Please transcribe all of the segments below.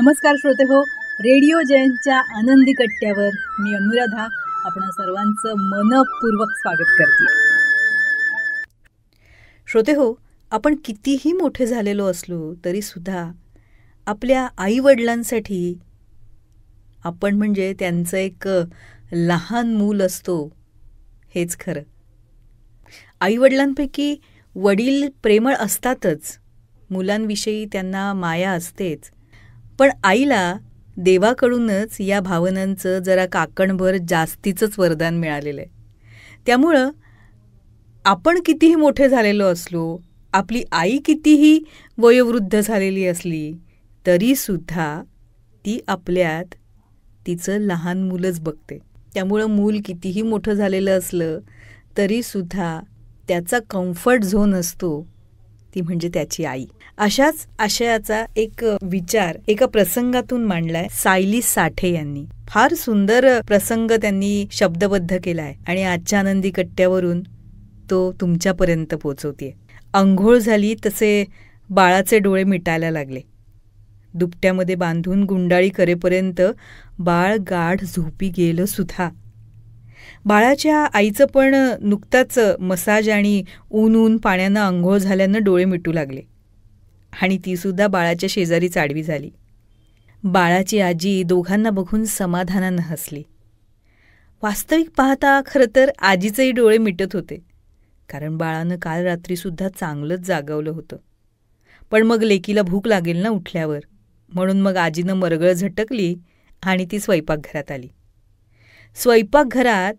नमस्कार श्रोते हो, रेडिओ जयंतच्या आनंदी कट्ट्यावर मी अनुराधा आपण सर्वांचं मनपूर्वक स्वागत करते. श्रोते हो, आपण कितीही मोठे झालेलो असलो तरी सुद्धा आपल्या आईवडिलांसाठी आपण म्हणजे त्यांचं एक लहान मूल असतो हेच खरं. आईवडिलांपैकी वडील प्रेमळ असतातच, मुलांविषयी त्यांना माया असतेच, पण आईला देवाकडूनच या भावनांचं जरा काकणभर जास्तीचंच वरदान मिळालेलं आहे. त्यामुळं आपण कितीही मोठे झालेलो असलो, आपली आई कितीही वयोवृद्ध झालेली असली तरीसुद्धा ती आपल्यात तिचं लहान मुलंच बघते. त्यामुळं मूल कितीही मोठं झालेलं असलं तरीसुद्धा त्याचा कम्फर्ट झोन असतो ती म्हणजे त्याची आई. अशाच आशयाचा एक विचार एका प्रसंगातून मांडलाय सायली साठे यांनी. फार सुंदर प्रसंग त्यांनी शब्दबद्ध केलाय आणि आजच्या आनंदी कट्ट्यावरून तो तुमच्यापर्यंत पोचवतेय. अंघोळ झाली तसे बाळाचे डोळे मिटायला लागले. दुपट्यामध्ये बांधून गुंडाळी करेपर्यंत बाळ गाढ झोपी गेलं सुद्धा. बाळाच्या आईचं पण नुकताच मसाज आणि ऊन पाण्यानं अंघोळ झाल्यानं डोळे मिटू लागले आणि तीसुद्धा बाळाच्या शेजारीच आडवी झाली. बाळाची आजी दोघांना बघून समाधानानं हसली. वास्तविक पाहता खरं तर आजीचेही डोळे मिटत होते, कारण बाळानं काल रात्रीसुद्धा चांगलंच जागवलं होतं. पण मग लेकीला भूक लागेल ना उठल्यावर, म्हणून मग आजीनं मरगळ झटकली आणि ती स्वयंपाकघरात आली. स्वयंपाकघरात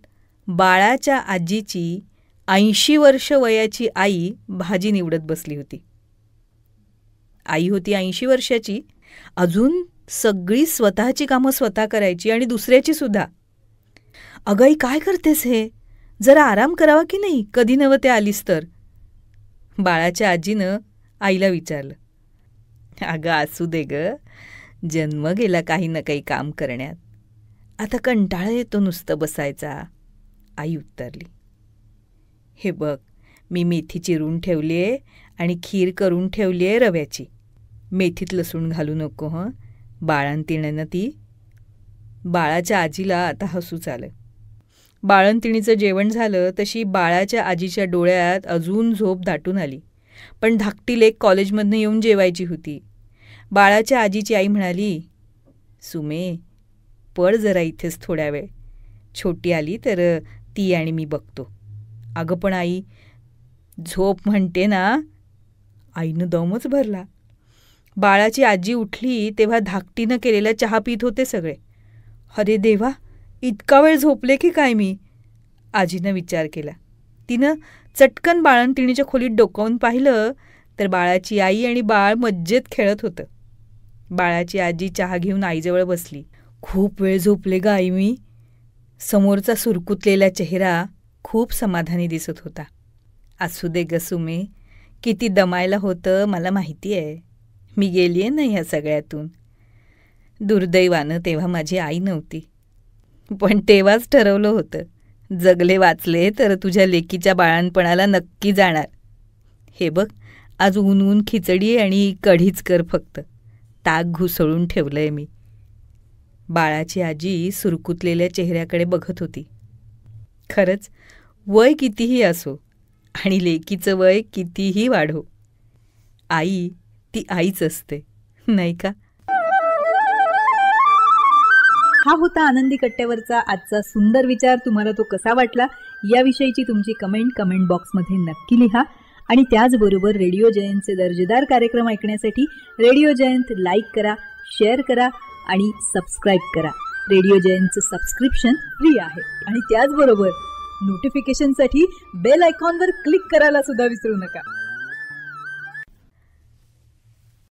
बाळाच्या आजीची 80 वर्ष वयाची आई भाजी निवडत बसली होती. आई होती 80 वर्षाची, अजून सगळी स्वतःची कामं स्वतः करायची आणि दुसऱ्याची सुद्धा. अगं आई काय करतेस हे, जरा आराम करावा की नाही, कधी नवं ते आलीस तर, बाळाच्या आजीनं आईला विचारलं. अगं असू दे ग, जन्म गेला काही ना काही काम करण्यात, आता कंटाळा येतो नुसतं बसायचा, आई उत्तरली. हे बघ, मी मेथी चिरून ठेवली आहे आणि खीर करून ठेवली आहे रव्याची. मेथीत लसूण घालू नको हं, बाळंतिणीनं ती. बाळाच्या आजीला आता हसूच आलं. बाळंतिणीचं जेवण झालं तशी बाळाच्या आजीच्या डोळ्यात अजून झोप दाटून आली, पण धाकटी लेक कॉलेजमधनं येऊन जेवायची होती. बाळाच्या आजीची आई म्हणाली, सुमे पड जरा इथेच थोड्या वेळ, छोटी आली तर ती आणि मी बघतो. अगं पण आई, झोप म्हणते ना. आईनं दमच भरला. बाळाची आजी उठली तेव्हा धाकटीनं केलेला चहा पित होते सगळे. अरे देवा, इतका वेळ झोपले की काय मी, आजीनं विचार केला. तिनं चटकन बाळंतिणीच्या खोलीत डोकावून पाहिलं तर बाळाची आई आणि बाळ मज्जेत खेळत होतं. बाळाची आजी चहा घेऊन आईजवळ बसली. खूप वेळ झोपले ग आई मी. समोरचा सुरकुतलेला चेहरा खूप समाधानी दिसत होता. असू दे ग सुमे, किती दमायला होतं मला माहिती आहे, मी गेली आहे ना ह्या सगळ्यातून. दुर्दैवानं तेव्हा माझी आई नव्हती, पण तेव्हाच ठरवलं होतं, जगले वाचले तर तुझ्या लेकीच्या बाळणपणाला नक्की जाणार. हे बघ, आज ऊन खिचडी आणि कढीच कर फक्त, ताक घुसळून ठेवलं आहे मी. बाळाची आजी सुरकुतलेल्या चेहऱ्याकडे बघत होती. खरंच वय कितीही असो आणि लेकीचं वय कितीही वाढो, आई ती आईच असते, नाही का? हा होता आनंदी कट्ट्यावरचा आजचा सुंदर विचार. तुम्हाला तो कसा वाटला याविषयीची तुमची कमेंट बॉक्समध्ये नक्की लिहा. आणि त्याचबरोबर रेडिओ जयंतचे दर्जेदार कार्यक्रम ऐकण्यासाठी रेडिओ जयंत लाईक करा, शेअर करा आणि सबस्क्राईब करा. रेडिओ जयंतचं सबस्क्रिप्शन फ्री आहे आणि त्याचबरोबर नोटिफिकेशनसाठी बेल आयकॉनवर क्लिक करायला सुद्धा विसरू नका.